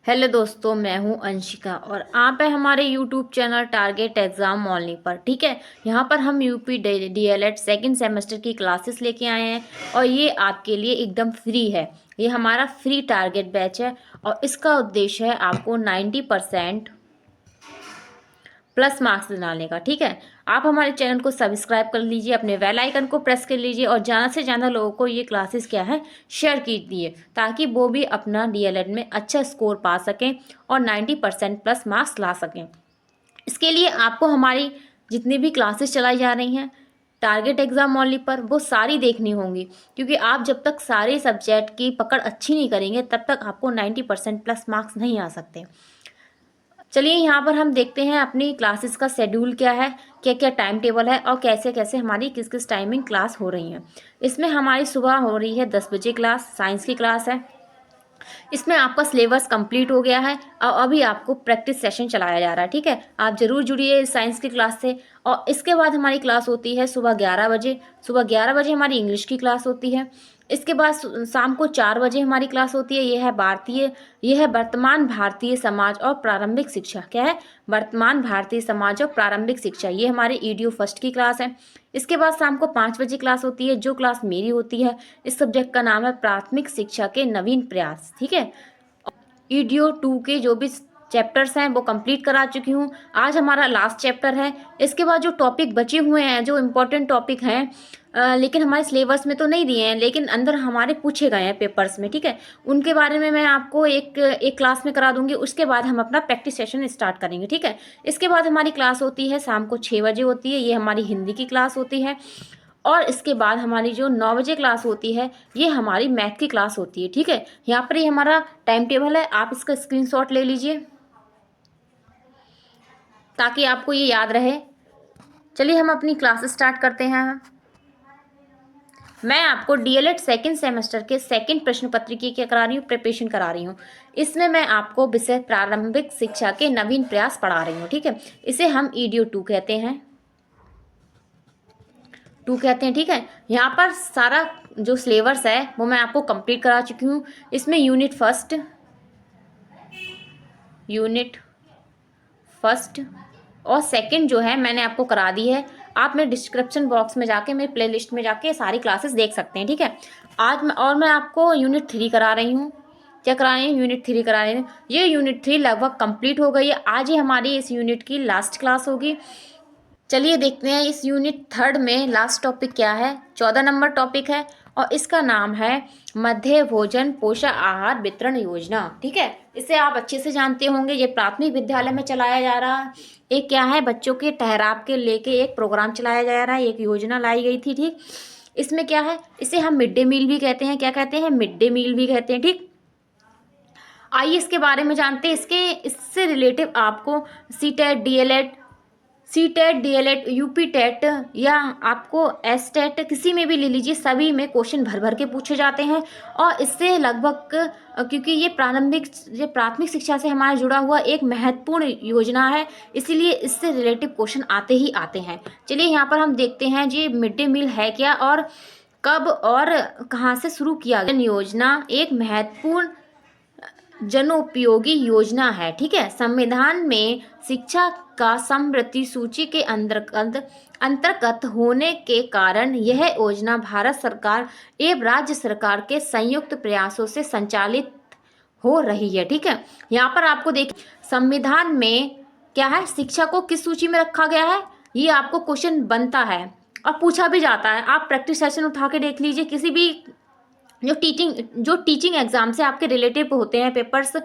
Hello दोस्तों, मैं हूं अंशिका और आप है हमारे YouTube channel target exam morning पर। ठीक है, यहां पर हम यूपी डीएलएड सेकंड सेमेस्टर की क्लासेस लेके आए हैं और ये आपके लिए एकदम फ्री है। ये हमारा फ्री टारगेट बैच है और इसका उद्देश्य है आपको 90% प्लस मार्क्स दिलाने का। ठीक है, आप हमारे चैनल को सब्सक्राइब कर लीजिए, अपने बेल आइकन को प्रेस कर लीजिए और ज़्यादा से ज़्यादा लोगों को ये क्लासेस क्या है शेयर कीजिए, ताकि वो भी अपना डीएलएड में अच्छा स्कोर पा सकें और 90% प्लस मार्क्स ला सकें। इसके लिए आपको हमारी जितनी भी क्लासेस चलाई जा रही हैं टारगेट एग्ज़ाम मॉली पर, वो सारी देखनी होंगी, क्योंकि आप जब तक सारे सब्जेक्ट की पकड़ अच्छी नहीं करेंगे तब तक आपको 90% प्लस मार्क्स नहीं आ सकते। चलिए यहाँ पर हम देखते हैं अपनी क्लासेस का शेड्यूल क्या है, क्या क्या टाइम टेबल है और कैसे कैसे हमारी किस किस टाइमिंग क्लास हो रही है। इसमें हमारी सुबह हो रही है 10 बजे क्लास, साइंस की क्लास है। इसमें आपका सिलेबस कंप्लीट हो गया है और अभी आपको प्रैक्टिस सेशन चलाया जा रहा है। ठीक है, आप ज़रूर जुड़िए इस साइंस की क्लास से। और इसके बाद हमारी क्लास होती है सुबह 11 बजे। सुबह 11 बजे हमारी इंग्लिश की क्लास होती है। इसके बाद शाम को 4 बजे हमारी क्लास होती है। यह है वर्तमान भारतीय समाज और प्रारंभिक शिक्षा। क्या है? वर्तमान भारतीय समाज और प्रारंभिक शिक्षा। ये हमारी ईडीओ फर्स्ट की क्लास है। इसके बाद शाम को 5 बजे क्लास होती है, जो क्लास मेरी होती है। इस सब्जेक्ट का नाम है प्राथमिक शिक्षा के नवीन प्रयास। ठीक है, ईडीओ 2 के जो भी चैप्टर्स हैं वो कंप्लीट करा चुकी हूँ। आज हमारा लास्ट चैप्टर है। इसके बाद जो टॉपिक बचे हुए हैं, जो इम्पोर्टेंट टॉपिक हैं, लेकिन हमारे सिलेबस में तो नहीं दिए हैं, लेकिन अंदर हमारे पूछे गए हैं पेपर्स में। ठीक है, उनके बारे में मैं आपको एक क्लास में करा दूंगी। उसके बाद हम अपना प्रैक्टिस सेशन स्टार्ट करेंगे। ठीक है, इसके बाद हमारी क्लास होती है शाम को 6 बजे होती है। ये हमारी हिंदी की क्लास होती है। और इसके बाद हमारी जो 9 बजे क्लास होती है, ये हमारी मैथ की क्लास होती है। ठीक है, यहाँ पर ये हमारा टाइम टेबल है, आप इसका स्क्रीनशॉट ले लीजिए ताकि आपको ये याद रहे। चलिए हम अपनी क्लास स्टार्ट करते हैं। मैं आपको डीएलएड सेकंड सेमेस्टर के सेकंड प्रश्न पत्रिका क्या करा रही हूँ, प्रिपरेशन करा रही हूँ। इसमें मैं आपको विषय प्रारंभिक शिक्षा के नवीन प्रयास पढ़ा रही हूँ। ठीक है, इसे हम ईडीओ 2 कहते हैं। ठीक है, यहाँ पर सारा जो सिलेबस है वो मैं आपको कंप्लीट करा चुकी हूँ। इसमें यूनिट फर्स्ट और सेकंड जो है मैंने आपको करा दी है। आप मेरे डिस्क्रिप्शन बॉक्स में जाके, मेरे प्लेलिस्ट में जाके सारी क्लासेस देख सकते हैं। ठीक है, मैं आपको यूनिट 3 करा रही हूँ। क्या करा रही हूँ? यूनिट 3 करा रही हूँ। ये यूनिट 3 लगभग कंप्लीट हो गई है। आज ही हमारी इस यूनिट की लास्ट क्लास होगी। चलिए देखते हैं इस यूनिट 3 में लास्ट टॉपिक क्या है। 14 नंबर टॉपिक है और इसका नाम है मध्य भोजन पोषण आहार वितरण योजना। ठीक है, इसे आप अच्छे से जानते होंगे। ये प्राथमिक विद्यालय में चलाया जा रहा है। एक क्या है, बच्चों के ठहराव के लेके एक प्रोग्राम चलाया जा रहा है, एक योजना लाई गई थी। ठीक, इसमें क्या है, इसे हम मिड डे मील भी कहते हैं। क्या कहते हैं? मिड डे मील भी कहते हैं। ठीक, आइए इसके बारे में जानते हैं। इससे रिलेटिव आपको C TET DElEd UP TET या आपको एस टेट किसी में भी ले लीजिए, सभी में क्वेश्चन भर भर के पूछे जाते हैं। और इससे लगभग, क्योंकि ये प्राथमिक शिक्षा से हमारा जुड़ा हुआ एक महत्वपूर्ण योजना है, इसीलिए इससे रिलेटिव क्वेश्चन आते ही आते हैं। चलिए यहाँ पर हम देखते हैं जी मिड डे मील है क्या और कब और कहाँ से शुरू किया गया। योजना एक महत्वपूर्ण जनोपयोगी योजना है। ठीक है, संविधान में शिक्षा का समवर्ती सूची के अंतर्गत होने के कारण यह योजना भारत सरकार एवं राज्य सरकार के संयुक्त प्रयासों से संचालित हो रही है। ठीक है, यहाँ पर आपको देखिए संविधान में क्या है, शिक्षा को किस सूची में रखा गया है, ये आपको क्वेश्चन बनता है और पूछा भी जाता है। आप प्रैक्टिस सेशन उठा के देख लीजिए, किसी भी जो टीचिंग एग्जाम से आपके रिलेटिव होते हैं पेपर्स,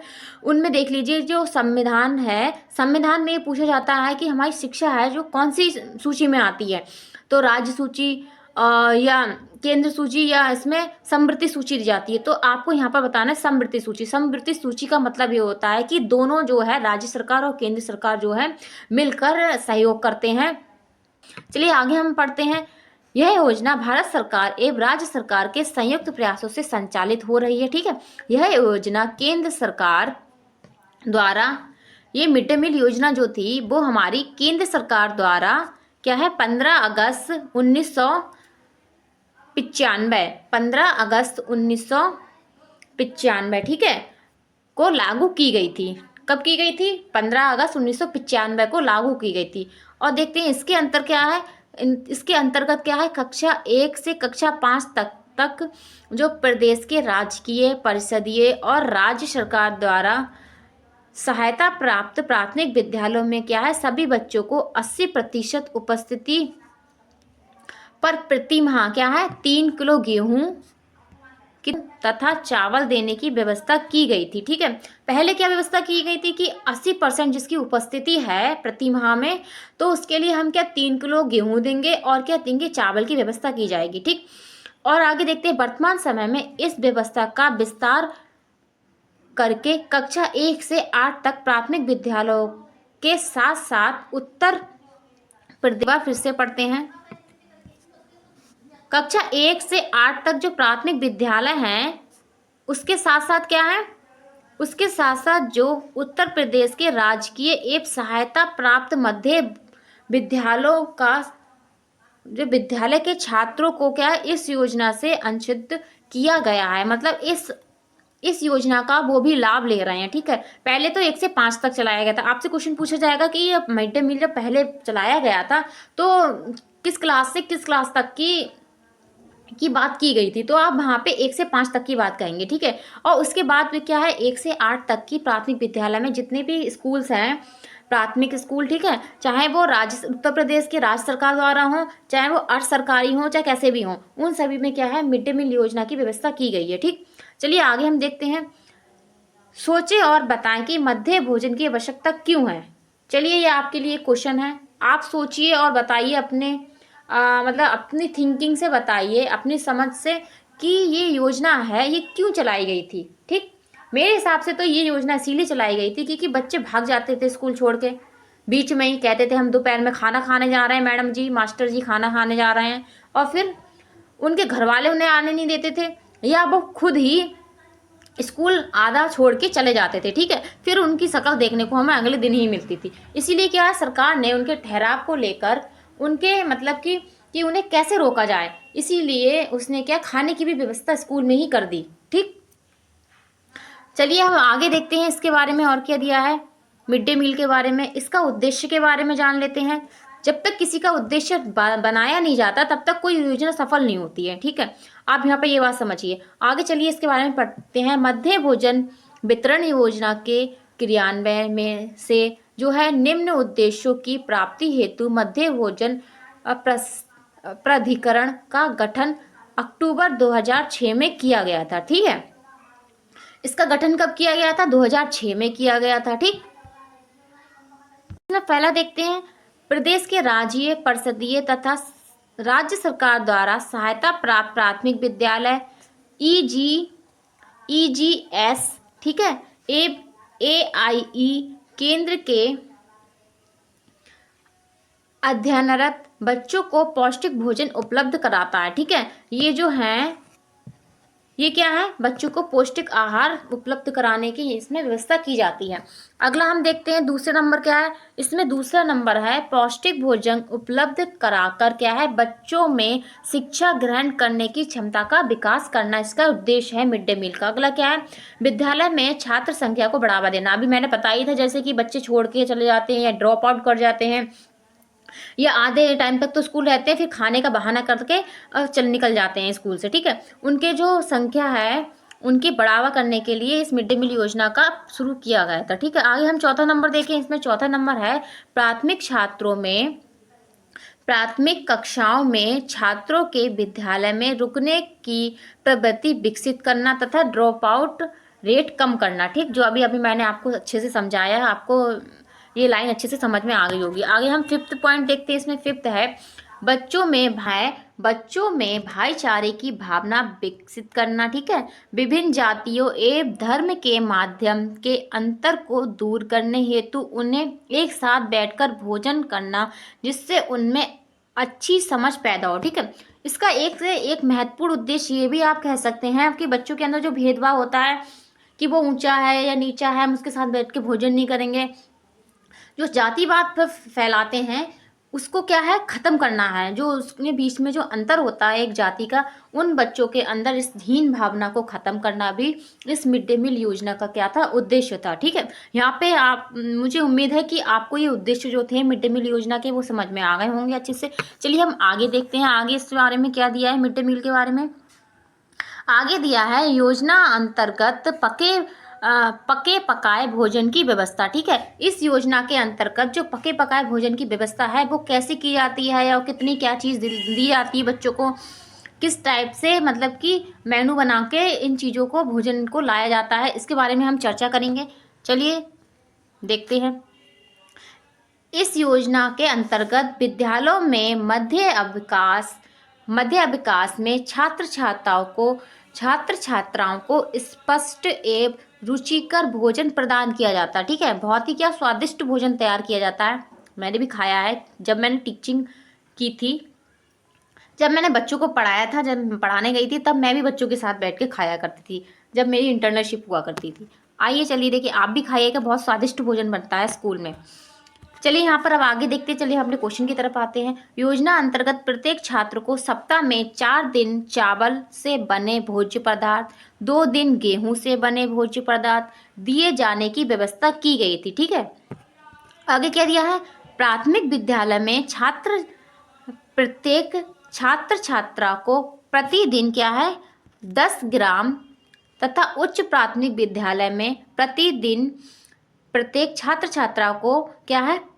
उनमें देख लीजिए। जो संविधान है, संविधान में ये पूछा जाता है कि हमारी शिक्षा है जो कौन सी सूची में आती है, तो राज्य सूची या केंद्र सूची या इसमें समवर्ती सूची दी जाती है। तो आपको यहाँ पर बताना है समवर्ती सूची। समवर्ती सूची का मतलब ये होता है कि दोनों जो है, राज्य सरकार और केंद्र सरकार जो है मिलकर सहयोग करते हैं। चलिए आगे हम पढ़ते हैं। यह योजना भारत सरकार एवं राज्य सरकार के संयुक्त प्रयासों से संचालित हो रही है। ठीक है, यह योजना केंद्र सरकार द्वारा, ये मिड डे मील योजना जो थी वो हमारी केंद्र सरकार द्वारा क्या है, 15 अगस्त 1995, 15 अगस्त 1995, ठीक है, को लागू की गई थी। कब की गई थी? 15 अगस्त 1995 को लागू की गई थी। और देखते हैं इसके अंतर क्या है। इसके अंतर्गत क्या है, कक्षा 1 से कक्षा 5 तक जो प्रदेश के राजकीय, परिषदीय और राज्य सरकार द्वारा सहायता प्राप्त प्राथमिक विद्यालयों में क्या है, सभी बच्चों को 80% उपस्थिति पर प्रति माह क्या है 3 किलो गेहूं तथा चावल देने की व्यवस्था की गई थी। ठीक है, पहले क्या व्यवस्था की गई थी कि 80% जिसकी उपस्थिति है प्रति माह में, तो उसके लिए हम क्या 3 किलो गेहूं देंगे और क्या देंगे, चावल की व्यवस्था की जाएगी। ठीक, और आगे देखते हैं वर्तमान समय में इस व्यवस्था का विस्तार करके कक्षा 1 से 8 तक प्राथमिक विद्यालयों के साथ साथ उत्तर प्रदेश, फिर से पढ़ते हैं, कक्षा 1 से 8 तक जो प्राथमिक विद्यालय हैं उसके साथ साथ क्या है, उसके साथ साथ जो उत्तर प्रदेश के राजकीय एवं सहायता प्राप्त मध्य विद्यालयों का जो विद्यालय के छात्रों को क्या है इस योजना से अंशित किया गया है। मतलब इस योजना का वो भी लाभ ले रहे हैं। ठीक है, पहले तो 1 से 5 तक चलाया गया था। आपसे क्वेश्चन पूछा जाएगा कि ये मिड डे मील जब पहले चलाया गया था तो किस क्लास से किस क्लास तक की बात की गई थी, तो आप वहाँ पे 1 से 5 तक की बात कहेंगे। ठीक है, और उसके बाद में क्या है 1 से 8 तक की प्राथमिक विद्यालय में जितने भी स्कूल्स हैं, प्राथमिक स्कूल, ठीक है, चाहे वो उत्तर प्रदेश के राज्य सरकार द्वारा हो, चाहे वो अर्ध सरकारी हो, चाहे कैसे भी हो, उन सभी में क्या है मिड डे मील योजना की व्यवस्था की गई है। ठीक, चलिए आगे हम देखते हैं। सोचें और बताएं कि मध्य भोजन की आवश्यकता क्यों है। चलिए ये आपके लिए क्वेश्चन है, आप सोचिए और बताइए अपने मतलब अपनी थिंकिंग से बताइए, अपनी समझ से कि ये योजना है ये क्यों चलाई गई थी। ठीक, मेरे हिसाब से तो ये योजना इसीलिए चलाई गई थी क्योंकि बच्चे भाग जाते थे स्कूल छोड़ के, बीच में ही कहते थे हम दोपहर में खाना खाने जा रहे हैं, मैडम जी मास्टर जी खाना खाने जा रहे हैं, और फिर उनके घर वाले उन्हें आने नहीं देते थे या वो खुद ही स्कूल आधा छोड़ के चले जाते थे। ठीक है, फिर उनकी शक्ल देखने को हमें अगले दिन ही मिलती थी। इसीलिए क्या है सरकार ने उनके ठहराव को लेकर उनके मतलब कि उन्हें कैसे रोका जाए, इसीलिए उसने क्या खाने की भी व्यवस्था स्कूल में ही कर दी। ठीक, चलिए हम आगे देखते हैं इसके बारे में और क्या दिया है मिड डे मील के बारे में। इसका उद्देश्य के बारे में जान लेते हैं। जब तक किसी का उद्देश्य बनाया नहीं जाता तब तक कोई योजना सफल नहीं होती है। ठीक है, आप यहाँ पे ये बात समझिए। आगे चलिए इसके बारे में पढ़ते हैं। मध्य भोजन वितरण योजना के क्रियान्वयन में से जो है निम्न उद्देश्यों की प्राप्ति हेतु मध्य भोजन प्राधिकरण का गठन अक्टूबर 2006 में किया गया था। ठीक है, इसका गठन कब किया गया था? 2006 में किया गया था। ठीक, पहला देखते हैं प्रदेश के राज्य, परिषदीय तथा राज्य सरकार द्वारा सहायता प्राप्त प्राथमिक विद्यालय EGS, ठीक है, AIE केंद्र के अध्ययनरत बच्चों को पौष्टिक भोजन उपलब्ध कराता है। ठीक है, ये जो है ये क्या है, बच्चों को पौष्टिक आहार उपलब्ध कराने की इसमें व्यवस्था की जाती है। अगला हम देखते हैं दूसरे नंबर क्या है, इसमें दूसरा नंबर है पौष्टिक भोजन उपलब्ध कराकर क्या है बच्चों में शिक्षा ग्रहण करने की क्षमता का विकास करना, इसका उद्देश्य है मिड डे मील का। अगला क्या है, विद्यालय में छात्र संख्या को बढ़ावा देना। अभी मैंने बताई था जैसे कि बच्चे छोड़ के चले जाते हैं या ड्रॉप आउट कर जाते हैं या आधे टाइम तक तो स्कूल रहते हैं, फिर खाने का बहाना करके निकल जाते हैं स्कूल से। ठीक है, उनके जो संख्या है उनकी बढ़ावा करने के लिए इस मिड डे मील योजना का शुरू किया गया था। ठीक है, आगे हम चौथा नंबर देखें। इसमें चौथा नंबर है प्राथमिक कक्षाओं में छात्रों के विद्यालय में रुकने की प्रवृत्ति विकसित करना तथा ड्रॉप आउट रेट कम करना। ठीक, जो अभी मैंने आपको अच्छे से समझाया है, आपको ये लाइन अच्छे से समझ में आ गई होगी। आगे हम फिफ्थ पॉइंट देखते हैं। इसमें फिफ्थ है बच्चों में भाईचारे की भावना विकसित करना। ठीक है, विभिन्न जातियों एवं धर्म के माध्यम के अंतर को दूर करने हेतु उन्हें एक साथ बैठकर भोजन करना जिससे उनमें अच्छी समझ पैदा हो। ठीक है, इसका एक से एक महत्वपूर्ण उद्देश्य ये भी आप कह सकते हैं कि बच्चों के अंदर जो भेदभाव होता है कि वो ऊंचा है या नीचा है, हम उसके साथ बैठ के भोजन नहीं करेंगे, जो जातिवाद पर फैलाते हैं उसको क्या है ख़त्म करना है। जो उसके बीच में जो अंतर होता है एक जाति का, उन बच्चों के अंदर इस हीन भावना को ख़त्म करना भी इस मिड डे मील योजना का क्या था, उद्देश्य था। ठीक है, यहाँ पे आप, मुझे उम्मीद है कि आपको ये उद्देश्य जो थे मिड डे मील योजना के वो समझ में आ गए होंगे अच्छे से। चलिए हम आगे देखते हैं, आगे इस बारे में क्या दिया है मिड डे मील के बारे में। आगे दिया है योजना अंतर्गत पके पकाए भोजन की व्यवस्था। ठीक है, इस योजना के अंतर्गत जो पके पकाए भोजन की व्यवस्था है वो कैसे की जाती है और कितनी क्या चीज़ दी जाती है बच्चों को, किस टाइप से मतलब कि मेनू बना के इन चीज़ों को भोजन को लाया जाता है, इसके बारे में हम चर्चा करेंगे। चलिए देखते हैं। इस योजना के अंतर्गत विद्यालयों में मध्य अवकाश में छात्र छात्राओं को स्पष्ट एवं रुचिकर भोजन प्रदान किया जाता है। ठीक है, बहुत ही क्या स्वादिष्ट भोजन तैयार किया जाता है। मैंने भी खाया है जब मैंने टीचिंग की थी, जब मैंने बच्चों को पढ़ाया था, जब पढ़ाने गई थी तब मैं भी बच्चों के साथ बैठ के खाया करती थी जब मेरी इंटर्नशिप हुआ करती थी। आइए चलिए देखिए, आप भी खाइएगा, बहुत स्वादिष्ट भोजन बनता है स्कूल में। चलिए यहाँ पर अब आगे देखते, चलिए हम अपने क्वेश्चन की तरफ आते हैं। योजना अंतर्गत प्रत्येक छात्र को सप्ताह में 4 दिन चावल से बने भोज्य पदार्थ, 2 दिन गेहूं से बने भोज्य पदार्थ दिए जाने की व्यवस्था की गई थी। ठीक है, आगे क्या दिया है, प्राथमिक विद्यालय में प्रत्येक छात्र छात्रा को प्रतिदिन क्या है 10 ग्राम तथा उच्च प्राथमिक विद्यालय में प्रतिदिन प्रत्येक छात्र छात्रा को क्या है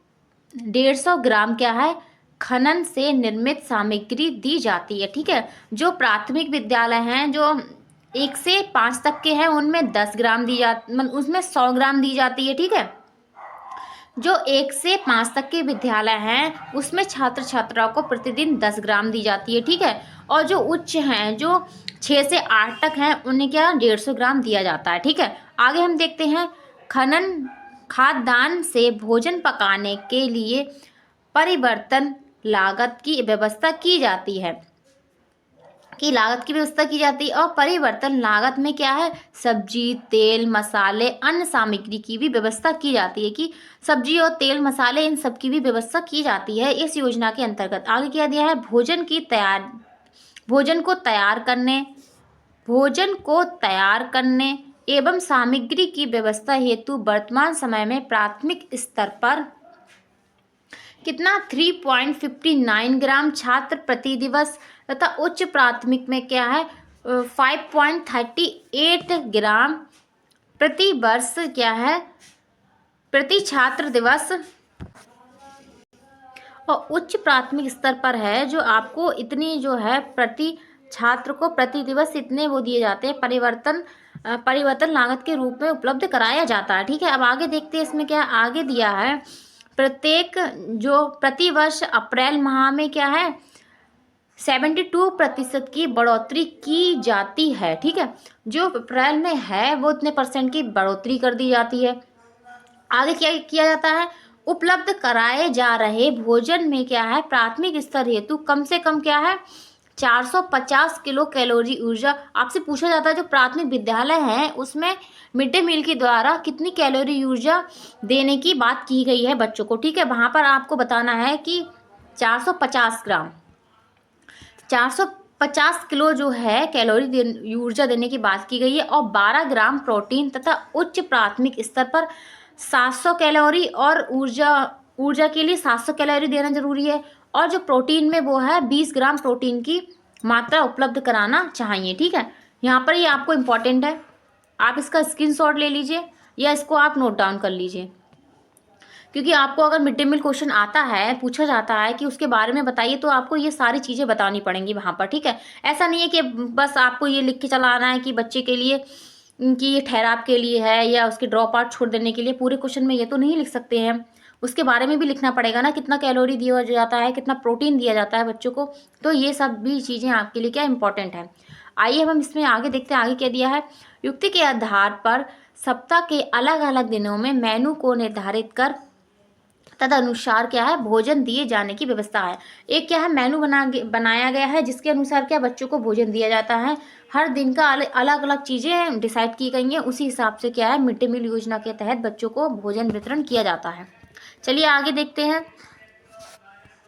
150 ग्राम क्या है खनन से निर्मित सामग्री दी जाती है। ठीक है, जो प्राथमिक विद्यालय हैं जो 1 से 5 तक के हैं उनमें 10 ग्राम दी जाती, मतलब उसमें 100 ग्राम दी जाती है। ठीक है, जो 1 से 5 तक के विद्यालय हैं उसमें छात्र छात्राओं को प्रतिदिन 10 ग्राम दी जाती है। ठीक है, और जो उच्च हैं जो 6 से 8 तक हैं उन्हें क्या 150 ग्राम दिया जाता है। ठीक है, आगे हम देखते हैं, खाद्यान्न से भोजन पकाने के लिए परिवर्तन लागत की व्यवस्था की जाती है और परिवर्तन लागत में क्या है सब्जी तेल मसाले अन्य सामग्री की भी व्यवस्था की जाती है, कि सब्जी और तेल मसाले इन सब की भी व्यवस्था की जाती है इस योजना के अंतर्गत। आगे क्या दिया है, भोजन को तैयार करने एवं सामग्री की व्यवस्था हेतु वर्तमान समय में प्राथमिक स्तर पर कितना 3.59 ग्राम छात्र प्रति दिवस तथा उच्च प्राथमिक में क्या है 5.38 ग्राम प्रति वर्ष क्या है प्रति छात्र दिवस, और उच्च प्राथमिक स्तर पर है जो आपको इतनी जो है प्रति छात्र को प्रति दिवस इतने वो दिए जाते हैं, परिवर्तन लागत के रूप में उपलब्ध कराया जाता है। ठीक है, अब आगे देखते हैं इसमें क्या आगे दिया है, प्रति वर्ष अप्रैल माह में क्या है 72% की बढ़ोतरी की जाती है। ठीक है, जो अप्रैल में है वो इतने % की बढ़ोतरी कर दी जाती है। आगे क्या किया जाता है, उपलब्ध कराए जा रहे भोजन में क्या है प्राथमिक स्तर हेतु कम से कम क्या है 450 किलो कैलोरी ऊर्जा। आपसे पूछा जाता है जो प्राथमिक विद्यालय है उसमें मिड डे मील के द्वारा कितनी कैलोरी ऊर्जा देने की बात की गई है बच्चों को। ठीक है, वहाँ पर आपको बताना है कि 450 किलो जो है कैलोरी ऊर्जा देने की बात की गई है, और 12 ग्राम प्रोटीन तथा उच्च प्राथमिक स्तर पर 700 कैलोरी और ऊर्जा के लिए 700 कैलोरी देना जरूरी है, और जो प्रोटीन में वो है 20 ग्राम प्रोटीन की मात्रा उपलब्ध कराना चाहिए। ठीक है, यहाँ पर ये आपको इम्पॉर्टेंट है, आप इसका स्क्रीनशॉट ले लीजिए या इसको आप नोट डाउन कर लीजिए, क्योंकि आपको अगर मिड डे मील क्वेश्चन आता है, पूछा जाता है कि उसके बारे में बताइए, तो आपको ये सारी चीज़ें बतानी पड़ेंगी वहाँ पर। ठीक है, ऐसा नहीं है कि बस आपको ये लिख के चला आना है कि बच्चे के लिए कि ये ठहराव के लिए है या उसके ड्रॉप आउट छोड़ देने के लिए। पूरे क्वेश्चन में ये तो नहीं लिख सकते हैं, उसके बारे में भी लिखना पड़ेगा ना, कितना कैलोरी दिया जाता है, कितना प्रोटीन दिया जाता है बच्चों को, तो ये सब भी चीज़ें आपके लिए क्या इंपॉर्टेंट है। आइए हम इसमें आगे देखते हैं, आगे क्या दिया है, युक्ति के आधार पर सप्ताह के अलग अलग दिनों में मेनू को निर्धारित कर तदनुसार क्या है भोजन दिए जाने की व्यवस्था है। एक क्या है मेनू बनाया गया है जिसके अनुसार क्या बच्चों को भोजन दिया जाता है, हर दिन का अलग अलग चीज़ें डिसाइड की गई हैं, उसी हिसाब से क्या है मिड डे मील योजना के तहत बच्चों को भोजन वितरण किया जाता है। चलिए आगे देखते हैं,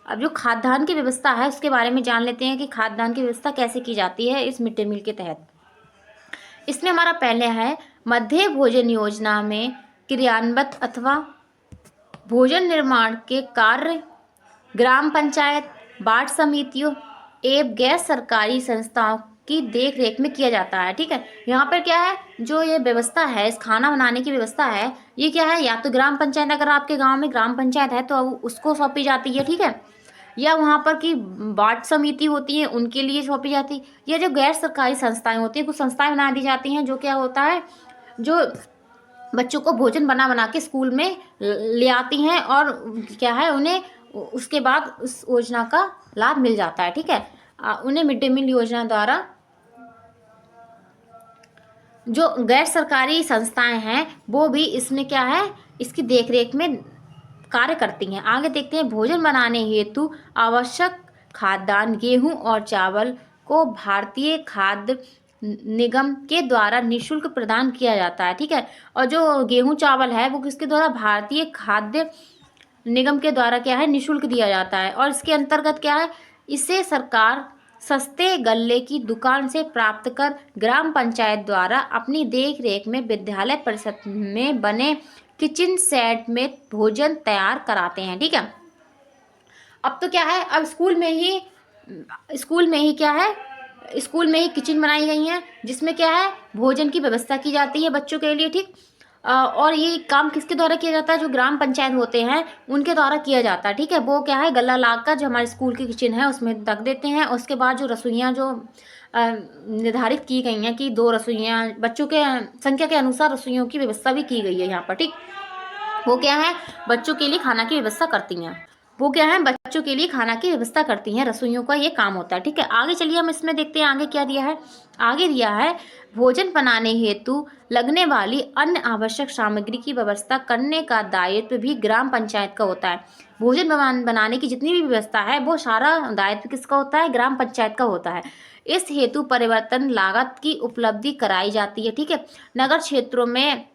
अब जो खाद्यान्न की व्यवस्था है उसके बारे में जान लेते हैं कि खाद्यान्न की व्यवस्था कैसे की जाती है इस मिड डे मील के तहत। इसमें हमारा पहले है मध्य भोजन योजना में क्रियान्वित अथवा भोजन निर्माण के कार्य ग्राम पंचायत, वार्ड समितियों एवं गैर सरकारी संस्थाओं की देख रेख में किया जाता है। ठीक है, यहाँ पर क्या है, जो ये व्यवस्था है, इस खाना बनाने की व्यवस्था है, ये क्या है, या तो ग्राम पंचायत, अगर आपके गांव में ग्राम पंचायत है तो उसको सौंपी जाती है। ठीक है, या वहाँ पर की वार्ड समिति होती है उनके लिए सौंपी जाती है, या जो गैर सरकारी संस्थाएं होती हैं, कुछ संस्थाएं बना दी जाती हैं जो क्या होता है, जो बच्चों को भोजन बना बना के स्कूल में ले आती हैं और क्या है, उन्हें उसके बाद उस योजना का लाभ मिल जाता है। ठीक है, उन्हें मिड डे मील योजना द्वारा जो गैर सरकारी संस्थाएं हैं वो भी इसमें क्या है, इसकी देखरेख में कार्य करती हैं। आगे देखते हैं, भोजन बनाने हेतु आवश्यक खाद्यान्न गेहूं और चावल को भारतीय खाद्य निगम के द्वारा निःशुल्क प्रदान किया जाता है। ठीक है, और जो गेहूं चावल है वो किसके द्वारा, भारतीय खाद्य निगम के द्वारा क्या है, निःशुल्क दिया जाता है। और इसके अंतर्गत क्या है, इसे सरकार सस्ते गल्ले की दुकान से प्राप्त कर ग्राम पंचायत द्वारा अपनी देख रेख में विद्यालय परिषद में बने किचन सेट में भोजन तैयार कराते हैं। ठीक है, अब तो क्या है, अब स्कूल में ही क्या है, स्कूल में ही किचन बनाई गई हैं जिसमें क्या है, भोजन की व्यवस्था की जाती है बच्चों के लिए। ठीक, और ये काम किसके द्वारा किया जाता है, जो ग्राम पंचायत होते हैं उनके द्वारा किया जाता है। ठीक है, वो क्या है, गल्ला लाकर जो हमारे स्कूल की किचन है उसमें रख देते हैं। उसके बाद जो रसोइयाँ जो निर्धारित की गई हैं कि 2 रसोइयाँ, बच्चों के संख्या के अनुसार रसोइयों की व्यवस्था भी की गई है यहाँ पर। ठीक, वो क्या है, बच्चों के लिए खाना की व्यवस्था करती हैं, वो क्या है, बच्चों के लिए खाना की व्यवस्था करती हैं, रसोइयों का ये काम होता है। ठीक है, आगे चलिए हम इसमें देखते हैं आगे क्या दिया है। आगे दिया है, भोजन बनाने हेतु लगने वाली अन्य आवश्यक सामग्री की व्यवस्था करने का दायित्व भी ग्राम पंचायत का होता है। भोजन बनाने की जितनी भी व्यवस्था है वो सारा दायित्व किसका होता है, ग्राम पंचायत का होता है। इस हेतु परिवर्तन लागत की उपलब्धि कराई जाती है। ठीक है, नगर क्षेत्रों में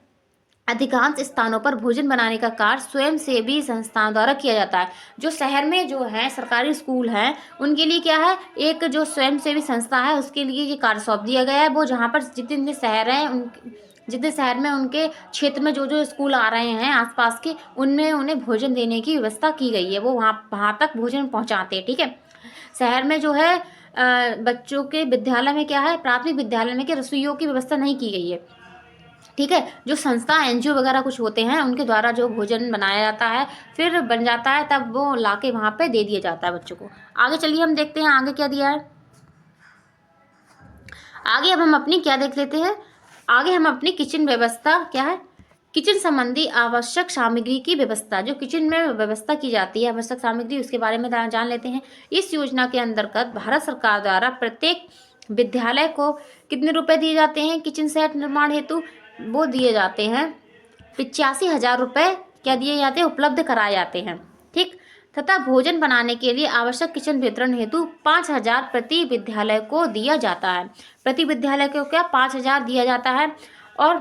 अधिकांश स्थानों पर भोजन बनाने का कार्य स्वयंसेवी संस्थाओं द्वारा किया जाता है। जो शहर में जो है सरकारी स्कूल हैं उनके लिए क्या है, एक जो स्वयंसेवी संस्था है उसके लिए ये कार्य सौंप दिया गया है। वो जहाँ पर जितने शहर हैं उन जितने शहर में उनके क्षेत्र में जो जो स्कूल आ रहे हैं आसपास के, उनमें उन्हें भोजन देने की व्यवस्था की गई है, वो वहाँ तक भोजन पहुँचाते हैं। ठीक है, शहर में जो है बच्चों के विद्यालय में क्या है, प्राथमिक विद्यालय में क्या रसोइयों की व्यवस्था नहीं की गई है। ठीक है, जो संस्था एनजीओ वगैरह कुछ होते हैं उनके द्वारा जो भोजन बनाया जाता है, फिर बन जाता है, तब वो लाके वहाँ पे दे दिया जाता है बच्चों को। आगे चलिए हम देखते हैं आगे क्या दिया है। आगे अब हम अपनी क्या देख लेते हैं, आगे हम अपनी किचन व्यवस्था क्या है, किचन संबंधी आवश्यक सामग्री की व्यवस्था, जो किचन में व्यवस्था की जाती है आवश्यक सामग्री, उसके बारे में जान लेते हैं। इस योजना के अंतर्गत भारत सरकार द्वारा प्रत्येक विद्यालय को कितने रुपए दिए जाते हैं किचन सेट निर्माण हेतु, वो दिए जाते हैं 85,000 रुपये क्या दिए जाते हैं, उपलब्ध कराए जाते हैं। ठीक, तथा भोजन बनाने के लिए आवश्यक किचन वितरण हेतु 5,000 प्रति विद्यालय को दिया जाता है। प्रति विद्यालय को क्या 5,000 दिया जाता है, और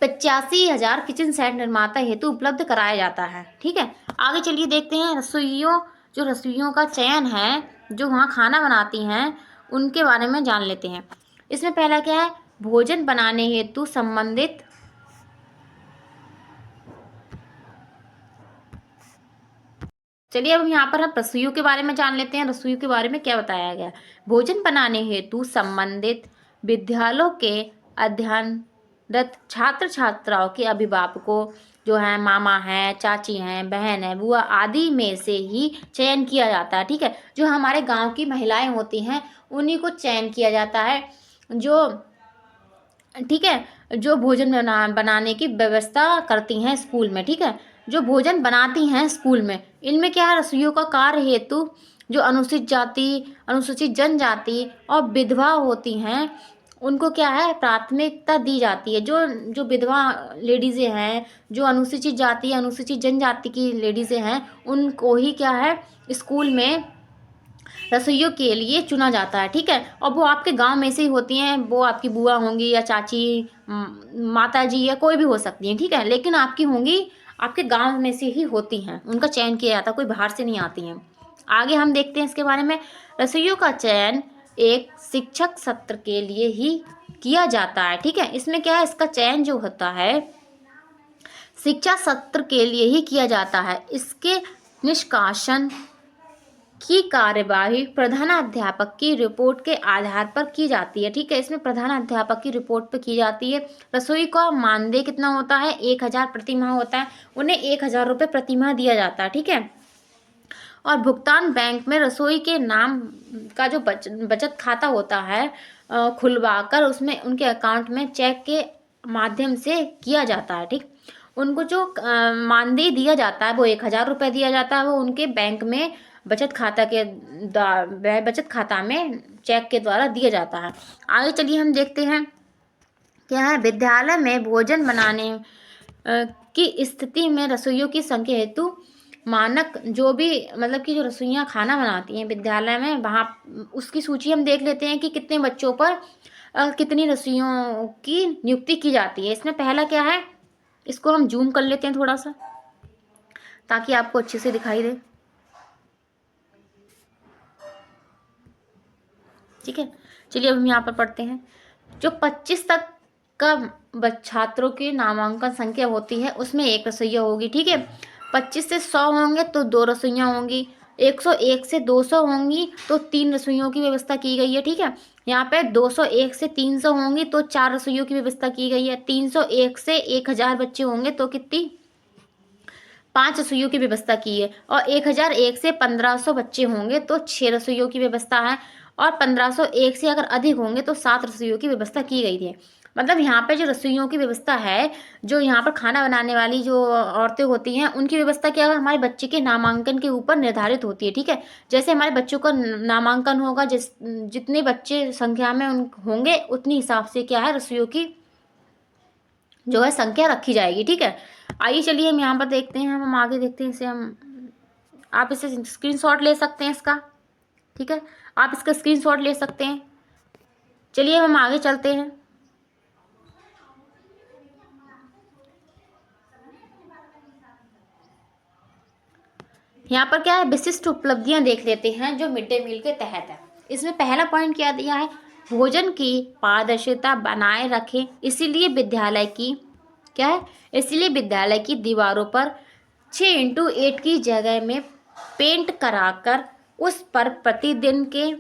85,000 किचन सेट निर्माता हेतु उपलब्ध कराया जाता है। ठीक है, आगे चलिए देखते हैं रसोइयों का चयन है, जो वहाँ खाना बनाती हैं उनके बारे में जान लेते हैं। इसमें पहला क्या है, भोजन बनाने हेतु संबंधित चलिए अब यहाँ पर हम रसोइयों के बारे में जान लेते हैं। रसोइयों के बारे में क्या बताया गया, भोजन बनाने हेतु संबंधित विद्यालयों के अध्ययनरत छात्र छात्राओं के अभिभावकों जो हैं, मामा हैं, चाची हैं, बहन है, बुआ आदि में से ही चयन किया जाता है। ठीक है, जो हमारे गांव की महिलाएं होती हैं उन्हीं को चयन किया जाता है, जो ठीक है, जो भोजन बनाने की व्यवस्था करती हैं स्कूल में। ठीक है, जो भोजन बनाती हैं स्कूल में, इनमें क्या है, रसोइयों का कार्य हेतु जो अनुसूचित जाति, अनुसूचित जनजाति और विधवा होती हैं उनको क्या है, प्राथमिकता दी जाती है। जो विधवा लेडीज़ें हैं, जो अनुसूचित जाति, अनुसूचित जनजाति की लेडीज़ें हैं, उनको ही क्या है, स्कूल में रसोइयों के लिए चुना जाता है, ठीक है। और वो आपके गांव में से ही होती हैं, वो आपकी बुआ होंगी या चाची, माता जी या कोई भी हो सकती हैं, ठीक है। लेकिन आपकी होंगी आपके गांव में से ही होती हैं, उनका चयन किया जाता है, कोई बाहर से नहीं आती हैं। आगे हम देखते हैं इसके बारे में। रसोइयों का चयन एक शिक्षक सत्र के लिए ही किया जाता है, ठीक है। इसमें क्या है, इसका चयन जो होता है शिक्षा सत्र के लिए ही किया जाता है। इसके निष्कासन की कार्यवाही प्रधानाध्यापक की रिपोर्ट के आधार पर की जाती है, ठीक है। इसमें प्रधानाध्यापक की रिपोर्ट पर की जाती है। रसोई का मानदेय कितना होता है, 1,000 प्रतिमाह होता है। उन्हें 1,000 रुपये प्रतिमाह दिया जाता है, ठीक है। और भुगतान बैंक में रसोई के नाम का जो बचत खाता होता है खुलवाकर उसमें उनके अकाउंट में चेक के माध्यम से किया जाता है, ठीक। उनको जो मानदेय दिया जाता है वो 1,000 रुपये दिया जाता है, वो उनके बैंक में बचत खाता में चेक के द्वारा दिया जाता है। आगे चलिए हम देखते हैं क्या है। विद्यालय में भोजन बनाने की स्थिति में रसोइयों की संख्या हेतु मानक जो भी मतलब कि जो रसोइयाँ खाना बनाती हैं विद्यालय में, वहाँ उसकी सूची हम देख लेते हैं कि कितने बच्चों पर कितनी रसोइयों की नियुक्ति की जाती है। इसमें पहला क्या है, इसको हम जूम कर लेते हैं थोड़ा सा ताकि आपको अच्छे से दिखाई दे, ठीक है। चलिए अब हम यहाँ पर पढ़ते हैं। जो 25 तक का छात्रों की नामांकन संख्या होती है उसमें एक रसोइया होगी, ठीक है। 25 से 100 होंगे तो 2 रसोइयाँ होंगी। 101 से 200 होंगी तो 3 रसोइयों की व्यवस्था की गई है, ठीक है। यहाँ पे 201 से 300 होंगी तो 4 रसोइयों की व्यवस्था की गई है। 301 से 1,000 बच्चे होंगे तो कितनी 5 रसोइयों की व्यवस्था की है। और 1,001 से 1,500 बच्चे होंगे तो 6 रसोइयों की व्यवस्था है। और 1,501 से अगर अधिक होंगे तो 7 रसोइयों की व्यवस्था की गई थी। मतलब यहाँ पे जो रसोइयों की व्यवस्था है, जो यहाँ पर खाना बनाने वाली जो औरतें होती हैं उनकी व्यवस्था क्या है, हमारे बच्चे के नामांकन के ऊपर निर्धारित होती है, ठीक है। जैसे हमारे बच्चों का नामांकन होगा, जितने बच्चे संख्या में होंगे उतनी हिसाब से क्या है रसोइयों की जो है संख्या रखी जाएगी, ठीक है। आइए चलिए हम यहाँ पर देखते हैं, हम आगे देखते हैं इसे। आप इसे स्क्रीनशॉट ले सकते हैं इसका, ठीक है। आप इसका स्क्रीनशॉट ले सकते हैं। चलिए हम आगे चलते हैं। यहाँ पर क्या है, विशिष्ट उपलब्धियां देख लेते हैं जो मिड डे मील के तहत है। इसमें पहला पॉइंट क्या दिया है, भोजन की पारदर्शिता बनाए रखें, इसीलिए विद्यालय की क्या है, इसीलिए विद्यालय की दीवारों पर 6x8 की जगह में पेंट कराकर उस पर प्रतिदिन के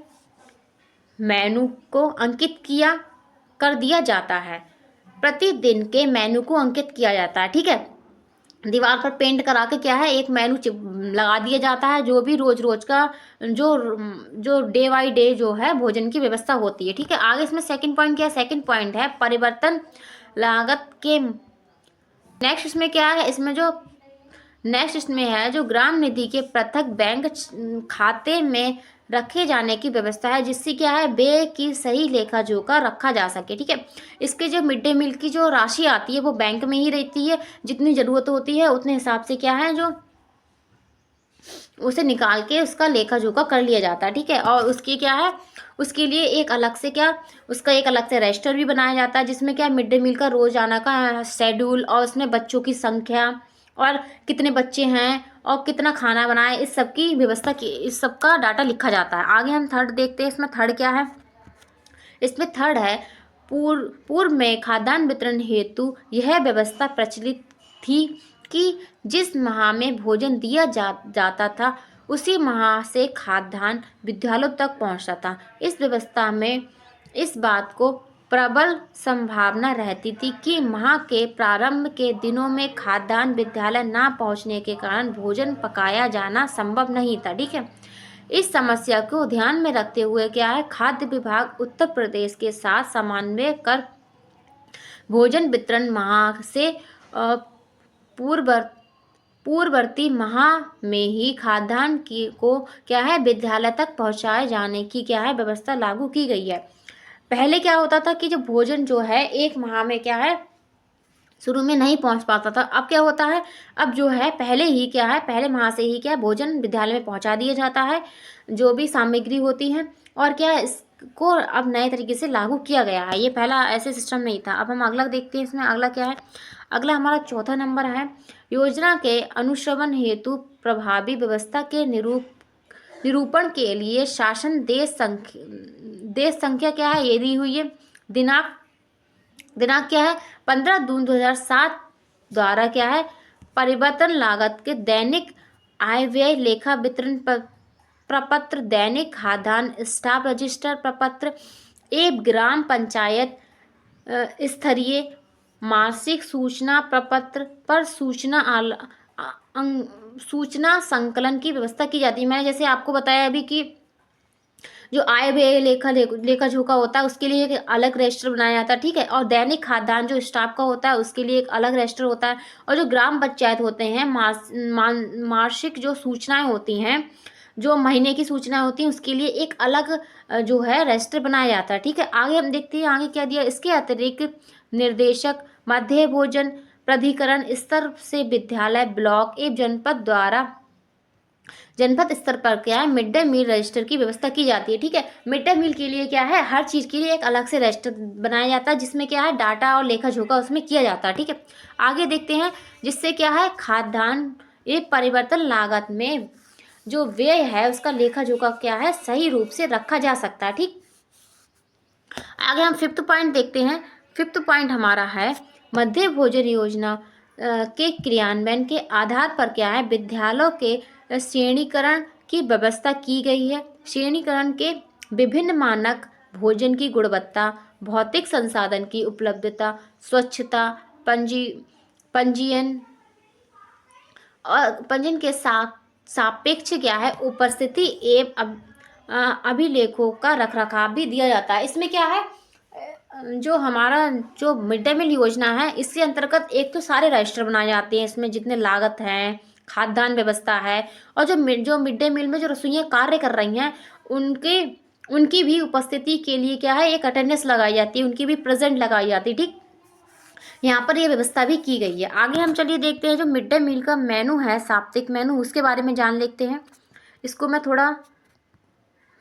मेनू को अंकित कर दिया जाता है। प्रतिदिन के मेनू को अंकित किया जाता है, ठीक है। दीवार पर पेंट करा के क्या है, एक मेनू लगा दिया जाता है, जो भी रोज रोज का जो जो डे बाई डे जो है भोजन की व्यवस्था होती है, ठीक है। आगे इसमें सेकंड पॉइंट क्या है, सेकंड पॉइंट है परिवर्तन लागत के। नेक्स्ट इसमें क्या है, इसमें जो नेक्स्ट इसमें है जो ग्राम निधि के पृथक बैंक खाते में रखे जाने की व्यवस्था है, जिससे क्या है व्यय की सही लेखा जोखा रखा जा सके, ठीक है। इसके जो मिड डे मील की जो राशि आती है वो बैंक में ही रहती है, जितनी ज़रूरत होती है उतने हिसाब से क्या है जो उसे निकाल के उसका लेखा जोखा कर लिया जाता है, ठीक है। और उसकी क्या है, उसके लिए एक अलग से क्या, उसका एक अलग से रजिस्टर भी बनाया जाता है, जिसमें क्या मिड डे मील का रोजाना का शेड्यूल और उसमें बच्चों की संख्या और कितने बच्चे हैं और कितना खाना बनाए, इस सब की व्यवस्था की, इस सब का डाटा लिखा जाता है। आगे हम थर्ड देखते हैं। इसमें थर्ड क्या है, इसमें थर्ड है पूर्व में खाद्यान्न वितरण हेतु यह व्यवस्था प्रचलित थी कि जिस माह में भोजन दिया जाता था उसी माह से खाद्यान्न विद्यालयों तक पहुंचता था। इस व्यवस्था में इस बात को प्रबल संभावना रहती थी कि माह के प्रारंभ के दिनों में खाद्यान्न विद्यालय ना पहुंचने के कारण भोजन पकाया जाना संभव नहीं था, ठीक है। इस समस्या को ध्यान में रखते हुए क्या है, खाद्य विभाग उत्तर प्रदेश के साथ समन्वय कर भोजन वितरण माह से पूर्ववर्ती माह में ही खाद्यान्न को क्या है विद्यालय तक पहुंचाए जाने की क्या है व्यवस्था लागू की गई है। पहले क्या होता था कि जो भोजन जो है एक माह में क्या है शुरू में नहीं पहुंच पाता था। अब क्या होता है, अब जो है पहले ही क्या है, पहले माह से ही क्या है, भोजन विद्यालय में पहुंचा दिया जाता है, जो भी सामग्री होती है। और क्या है, इसको अब नए तरीके से लागू किया गया है। ये पहला ऐसे सिस्टम नहीं था। अब हम अगला देखते हैं, इसमें अगला क्या है। अगला हमारा चौथा नंबर है, योजना के अनुश्रवण हेतु प्रभावी व्यवस्था के निरूपण के लिए शासन देश संख्या क्या है, ये दी हुई है। दिनांक क्या है, 15 जून 2007 द्वारा क्या है, परिवर्तन लागत के दैनिक आय व्यय लेखा वितरण प्रपत्र, दैनिक खाद्यान्न स्टाफ रजिस्टर प्रपत्र एवं ग्राम पंचायत स्तरीय मासिक सूचना प्रपत्र पर सूचना संकलन की व्यवस्था की जाती है। मैंने जैसे आपको बताया अभी कि जो आय व्यय लेखा जोखा होता है उसके लिए एक अलग रजिस्टर बनाया जाता है, ठीक है। और दैनिक खाद्यान्न जो स्टाफ का होता है उसके लिए एक अलग रजिस्टर होता है। और जो ग्राम पंचायत होते हैं, मासिक जो सूचनाएं होती हैं, जो महीने की सूचनाएं होती हैं, उसके लिए एक अलग जो है रजिस्टर बनाया जाता है, ठीक है। आगे हम देखते हैं आगे क्या दिया। इसके अतिरिक्त निर्देशक मध्य भोजन प्राधिकरण स्तर से विद्यालय ब्लॉक एवं जनपद स्तर पर क्या है, मिड डे मील रजिस्टर की व्यवस्था की जाती है, ठीक है। मिड डे मील के लिए क्या है, हर चीज़ के लिए एक अलग से रजिस्टर बनाया जाता है, जिसमें क्या है डाटा और लेखा जोखा उसमें किया जाता है, ठीक है। आगे देखते हैं, जिससे क्या है खाद्यान्न एक परिवर्तन लागत में जो व्यय है उसका लेखा जोखा क्या है, सही रूप से रखा जा सकता है, ठीक। आगे हम फिफ्थ पॉइंट देखते हैं। फिफ्थ पॉइंट हमारा है, मध्य भोजन योजना के क्रियान्वयन के आधार पर क्या है, विद्यालयों के श्रेणीकरण की व्यवस्था की गई है। श्रेणीकरण के विभिन्न मानक भोजन की गुणवत्ता, भौतिक संसाधन की उपलब्धता, स्वच्छता, पंजीयन और पंजीयन के सापेक्ष क्या है, उपस्थिति एवं अभिलेखों का रखरखाव भी दिया जाता है। इसमें क्या है, जो हमारा जो मिड डे मील योजना है, इसके अंतर्गत एक तो सारे रजिस्टर बनाए जाते हैं, इसमें जितने लागत हैं, खाद्यान्न व्यवस्था है, और जो मिड डे मील में जो रसोइयाँ कार्य कर रही हैं उनकी भी उपस्थिति के लिए क्या है, एक अटेंडेंस लगाई जाती है, उनकी भी प्रेजेंट लगाई जाती है, ठीक। यहाँ पर ये व्यवस्था भी की गई है। आगे हम चलिए देखते हैं, जो मिड डे मील का मेनू है, साप्ताहिक मेनू, उसके बारे में जान लेते हैं। इसको मैं थोड़ा,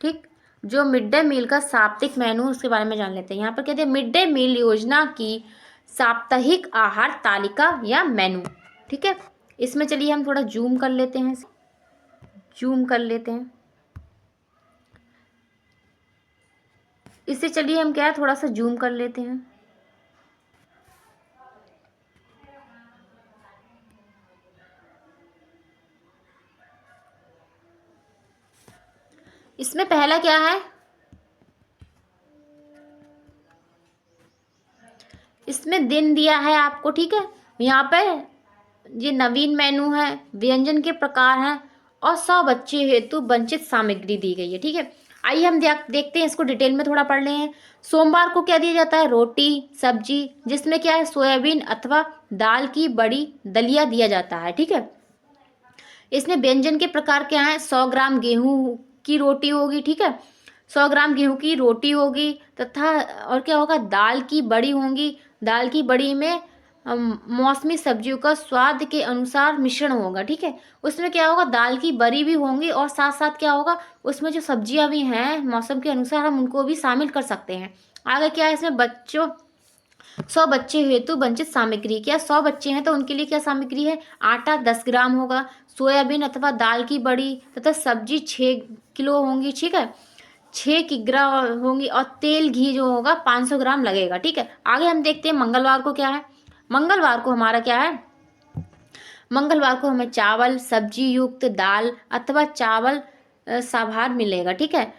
ठीक, जो मिड डे मील का साप्ताहिक मेनू उसके बारे में जान लेते हैं। यहाँ पर कहते हैं मिड डे मील योजना की साप्ताहिक आहार तालिका या मेनू, ठीक है। इसमें चलिए हम थोड़ा जूम कर लेते हैं, इससे चलिए हम क्या है थोड़ा सा जूम कर लेते हैं। इसमें पहला क्या है, इसमें दिन दिया है आपको, ठीक है। यहाँ पे ये नवीन मेनू है, व्यंजन के प्रकार हैं और 100 बच्चे हेतु वंचित सामग्री दी गई है, ठीक है। आइए हम देखते हैं, इसको डिटेल में थोड़ा पढ़ लें। सोमवार को क्या दिया जाता है, रोटी सब्जी, जिसमें क्या है सोयाबीन अथवा दाल की बड़ी दलिया दिया जाता है, ठीक है। इसमें व्यंजन के प्रकार क्या है, 100 ग्राम गेहूं की रोटी होगी, ठीक है, 100 ग्राम गेहूं की रोटी होगी, तथा और क्या होगा, दाल की बड़ी होंगी। दाल की बड़ी में मौसमी सब्जियों का स्वाद के अनुसार मिश्रण होगा, ठीक है। उसमें क्या होगा, दाल की बड़ी भी होंगी और साथ साथ क्या होगा, उसमें जो सब्जियां भी हैं मौसम के अनुसार हम उनको भी शामिल कर सकते हैं। आगे क्या है, इसमें 100 बच्चे हेतु वंचित सामग्री, क्या 100 बच्चे हैं तो उनके लिए क्या सामग्री है, आटा 10 ग्राम होगा, सोयाबीन अथवा दाल की बड़ी तथा सब्जी 6 किलो होंगी, ठीक है, 6 किग्रा होंगी, और तेल घी जो होगा 500 ग्राम लगेगा, ठीक है। आगे हम देखते हैं मंगलवार को क्या है। मंगलवार को हमारा क्या है, मंगलवार को हमें चावल सब्जी युक्त दाल अथवा चावल साभार मिलेगा, ठीक है।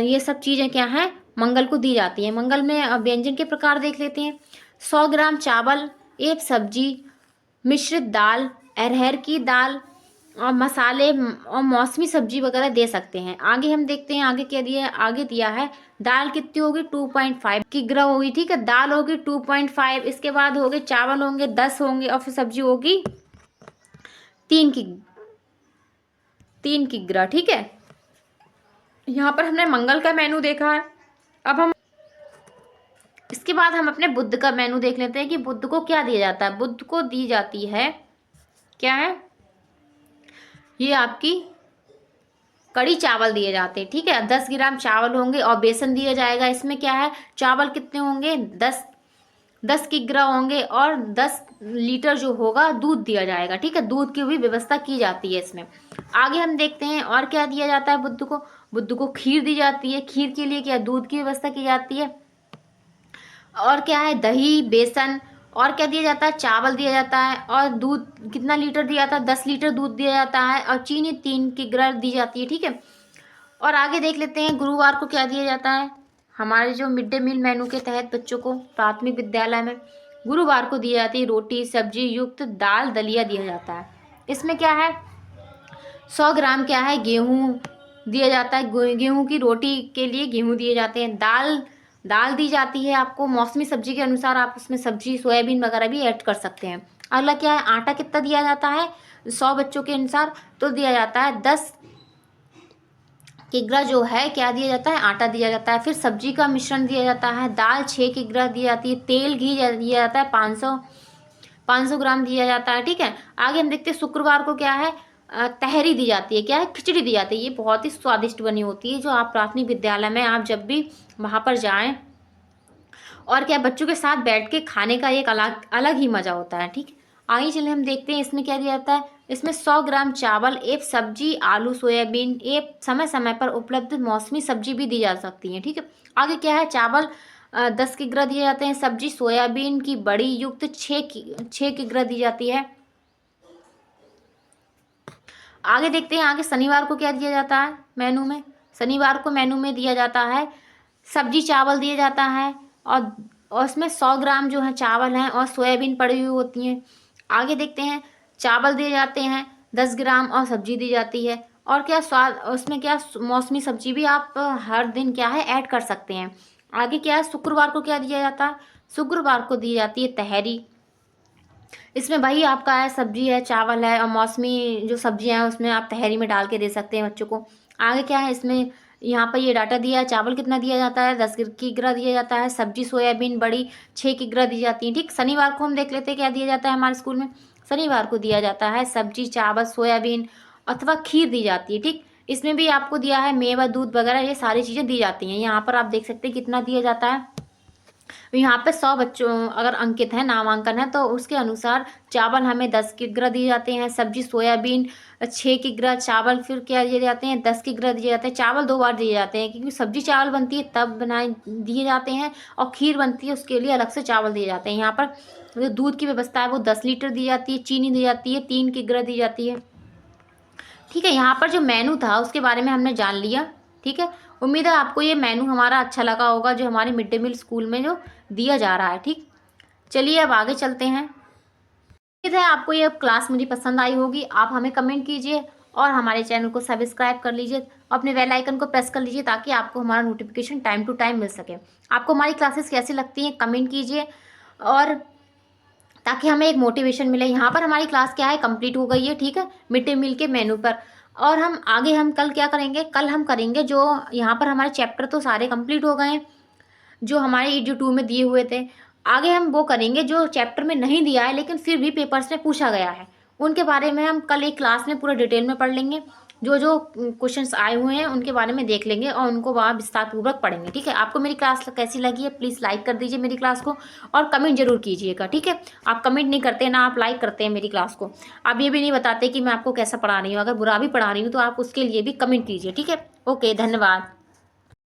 ये सब चीज़ें क्या हैं, मंगल को दी जाती हैं। मंगल में व्यंजन के प्रकार देख लेते हैं। 100 ग्राम चावल, एक सब्जी, मिश्रित दाल, अरहर की दाल और मसाले और मौसमी सब्जी वगैरह दे सकते हैं। आगे हम देखते हैं आगे क्या दिया है। आगे दिया है दाल कितनी होगी, 2.5 किग्रा होगी, ठीक है, दाल होगी 2.5, इसके बाद होंगे चावल होंगे 10 होंगे, और फिर सब्जी होगी 3 किग्रा, ठीक है। यहाँ पर हमने मंगल का मेनू देखा है। अब हम इसके बाद हम अपने बुध का मेनू देख लेते हैं कि बुध को क्या दिया जाता है। बुध को दी जाती है, क्या है, ये आपकी कड़ी चावल दिए जाते हैं, ठीक है। 10 ग्राम चावल होंगे और बेसन दिया जाएगा। इसमें क्या है, चावल कितने होंगे, 10 किग्रा होंगे और 10 लीटर जो होगा दूध दिया जाएगा, ठीक है। दूध की भी व्यवस्था की जाती है इसमें। आगे हम देखते हैं और क्या दिया जाता है बुध को। बुध को खीर दी जाती है। खीर के लिए क्या, दूध की व्यवस्था की जाती है। और क्या है, दही, बेसन, और क्या दिया जाता है, चावल दिया जाता है। और दूध कितना लीटर दिया जाता है, 10 लीटर दूध दिया जाता है। और चीनी 3 किग्रा दी जाती है, ठीक है। और आगे देख लेते हैं गुरुवार को क्या दिया जाता है। हमारे जो मिड डे मील मेनू के तहत बच्चों को प्राथमिक विद्यालय में गुरुवार को दी जाती है रोटी सब्जी युक्त दाल दलिया दिया जाता है। इसमें क्या है, 100 ग्राम क्या है, गेहूँ दिया जाता है। गेहूँ की रोटी के लिए गेहूँ दिए जाते हैं। दाल दी जाती है आपको मौसमी सब्जी के अनुसार। आप उसमें सब्जी सोयाबीन वगैरह भी ऐड कर सकते हैं। अगला क्या है, आटा कितना दिया जाता है, 100 बच्चों के अनुसार तो दिया जाता है 10 किग्रा जो है क्या दिया जाता है, आटा दिया जाता है। फिर सब्जी का मिश्रण दिया जाता है। दाल 6 किग्रा दी जाती है। तेल घी दिया जाता है 500 ग्राम दिया जाता है, ठीक है। आगे हम देखते हैं शुक्रवार को क्या है, तहरी दी जाती है। क्या है, खिचड़ी दी जाती है। ये बहुत ही स्वादिष्ट बनी होती है, जो आप प्राथमिक विद्यालय में आप जब भी वहाँ पर जाएं और क्या बच्चों के साथ बैठ के खाने का एक अलग ही मज़ा होता है, ठीक है। आगे चले हम देखते हैं इसमें क्या दिया जाता है। इसमें 100 ग्राम चावल, एक सब्जी आलू सोयाबीन, एक समय समय पर उपलब्ध मौसमी सब्जी भी दी जा सकती है, ठीक है। आगे क्या है, चावल 10 किग्रा दिए जाते हैं। सब्जी सोयाबीन की बड़ी युक्त 6 किग्रा दी जाती है। आगे देखते हैं आगे शनिवार को क्या दिया जाता है मेनू में। शनिवार को मेनू में दिया जाता है सब्जी चावल दिया जाता है और उसमें 100 ग्राम जो है चावल हैं और सोयाबीन पड़ी हुई होती हैं। आगे देखते हैं चावल दिए जाते हैं 10 ग्राम और सब्जी दी जाती है। और क्या स्वाद उसमें क्या मौसमी सब्जी भी आप हर दिन क्या है ऐड कर सकते हैं। आगे क्या है, शुक्रवार को क्या दिया जाता है, शुक्रवार को दी जाती है तहरी। इसमें भाई आपका है सब्जी है चावल है और मौसमी जो सब्जियां हैं उसमें आप तहरी में डाल के दे सकते हैं बच्चों को। आगे क्या है, इसमें यहाँ पर ये डाटा दिया है। चावल कितना दिया जाता है, 10 किग्रा दिया जाता है। सब्जी सोयाबीन बड़ी 6 किग्रा दी जाती है, ठीक। शनिवार को हम देख लेते हैं क्या दिया जाता है हमारे स्कूल में। शनिवार को दिया जाता है सब्जी चावल सोयाबीन अथवा खीर दी जाती है, ठीक। इसमें भी आपको दिया है मेवा दूध वगैरह ये सारी चीज़ें दी जाती हैं। यहाँ पर आप देख सकते हैं कितना दिया जाता है। यहाँ पे 100 बच्चों अगर अंकित है नामांकन है तो उसके अनुसार चावल हमें 10 किग्रा दिए जाते हैं। सब्जी सोयाबीन 6 किग्रा, चावल फिर क्या दिए जाते हैं 10 किग्रा दिए जाते हैं। चावल 2 बार दिए जाते हैं क्योंकि सब्जी चावल बनती है तब बनाए दिए जाते हैं और खीर बनती है उसके लिए अलग से चावल दिए जाते हैं। यहाँ पर जो दूध की व्यवस्था है वो 10 लीटर दी जाती है। चीनी दी जाती है 3 किग्रा दी जाती है, ठीक है। यहाँ पर जो मेनू था उसके बारे में हमने जान लिया, ठीक है। उम्मीद है आपको ये मेनू हमारा अच्छा लगा होगा जो हमारे मिड डे मील स्कूल में जो दिया जा रहा है, ठीक। चलिए अब आगे चलते हैं। उम्मीद है आपको ये क्लास मुझे पसंद आई होगी। आप हमें कमेंट कीजिए और हमारे चैनल को सब्सक्राइब कर लीजिए, अपने बेल आइकन को प्रेस कर लीजिए ताकि आपको हमारा नोटिफिकेशन टाइम टू टाइम मिल सके। आपको हमारी क्लासेस कैसी लगती हैं कमेंट कीजिए और ताकि हमें एक मोटिवेशन मिले। यहाँ पर हमारी क्लास क्या है कंप्लीट हो गई है, ठीक है, मिड डे मील के मेनू पर। और हम आगे हम कल क्या करेंगे, कल हम करेंगे जो यहाँ पर हमारे चैप्टर तो सारे कंप्लीट हो गए हैं जो हमारे EDU 2 में दिए हुए थे। आगे हम वो करेंगे जो चैप्टर में नहीं दिया है लेकिन फिर भी पेपर्स में पूछा गया है, उनके बारे में हम कल एक क्लास में पूरा डिटेल में पढ़ लेंगे। जो जो क्वेश्चंस आए हुए हैं उनके बारे में देख लेंगे और उनको वहाँ विस्तारपूर्वक पढ़ेंगे, ठीक है। आपको मेरी क्लास कैसी लगी है प्लीज़ लाइक कर दीजिए मेरी क्लास को और कमेंट जरूर कीजिएगा, ठीक है। आप कमेंट नहीं करते ना आप लाइक करते हैं मेरी क्लास को। आप ये भी नहीं बताते कि मैं आपको कैसा पढ़ा रही हूँ। अगर बुरा भी पढ़ा रही हूँ तो आप उसके लिए भी कमेंट कीजिए, ठीक है। ओके, धन्यवाद।